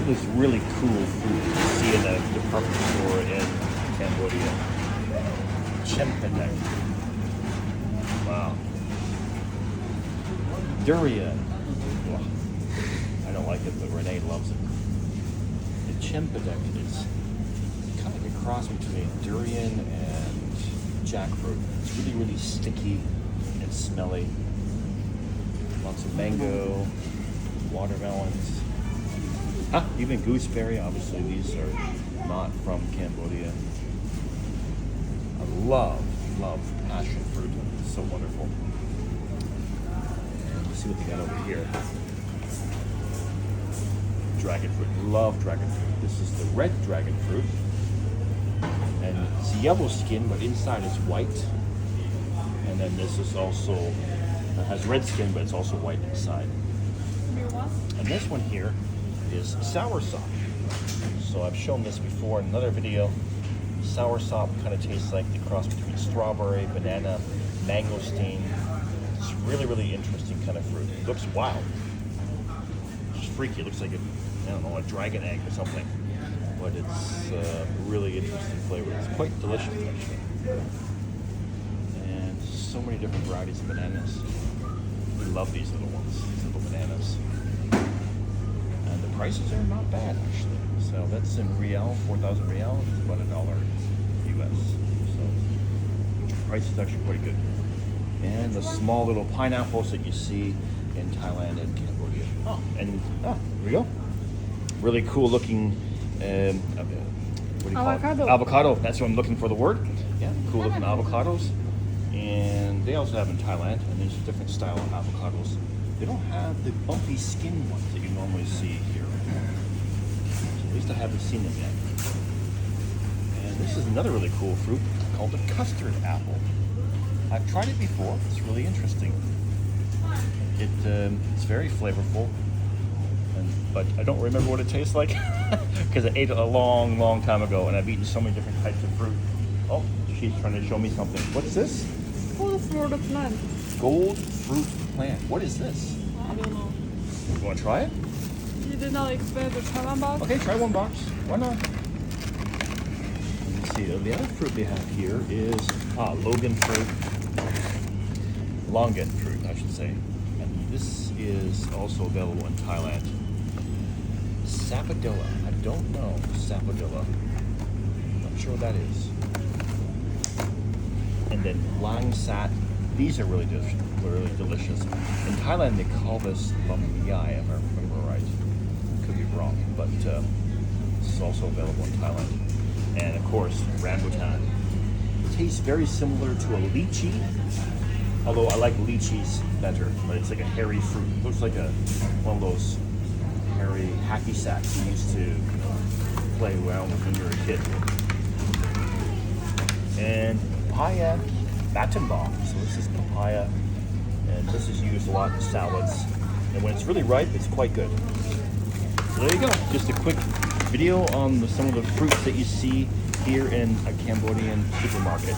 of this really cool fruit you see in a department store in Cambodia. Cempedak. Wow. Durian. Well, I don't like it, but Renee loves it. The cempedak is kind of like a cross between durian and jackfruit. It's really, really sticky and smelly. Lots of mango, watermelons. Even gooseberry. Obviously, these are not from Cambodia. I love passion fruit. It's so wonderful. And let's see what they got over here. Dragon fruit. Love dragon fruit. This is the red dragon fruit. And it's yellow skin, but inside is white. And then this is also, has red skin, but it's also white inside. And this one here is soursop. So I've shown this before in another video. Soursop kind of tastes like the cross between strawberry, banana, mangosteen. It's really, really interesting kind of fruit. It looks wild. It's freaky. It looks like a dragon egg or something. But it's really interesting flavor. It's quite delicious, actually. And so many different varieties of bananas. We love these little ones, these little bananas. And the prices are not bad, actually. So that's in Riel, 4,000 Riel, it's about $1 US. So the price is actually quite good. And the small little pineapples that you see in Thailand and Cambodia. Here we go. Really cool looking, what do you call it? Avocado. That's what I'm looking for the word. Yeah, cool looking avocados. And they also have in Thailand, and there's a different style of avocados. They don't have the bumpy skin ones that you normally see here. At least I haven't seen them yet. And this is another really cool fruit called the custard apple. I've tried it before. It's really interesting. It's very flavorful, but I don't remember what it tastes like because I ate it a long, long time ago, and I've eaten so many different types of fruit. Oh, she's trying to show me something. What's this? Gold fruit plant. Gold fruit plant. What is this? I don't know. You want to try it? You did not expect to try one box? Okay, try one box. Why not? Let's see. The other fruit they have here is Logan fruit. Longan fruit, I should say. And this is also available in Thailand. Sapodilla. I don't know sapodilla. Not sure what that is. And then langsat. These are really delicious. In Thailand, they call this lamyai, if I remember right. Could be wrong, but this is also available in Thailand. And of course, rambutan. It tastes very similar to a lychee, although I like lychees better. But it's like a hairy fruit. It looks like one of those hairy hacky sacks you used to play around with when you were a kid. And papaya battenbach. So this is papaya, and this is used a lot in salads. And when it's really ripe, it's quite good. So there you go. Just a quick video on some of the fruits that you see here in a Cambodian supermarket.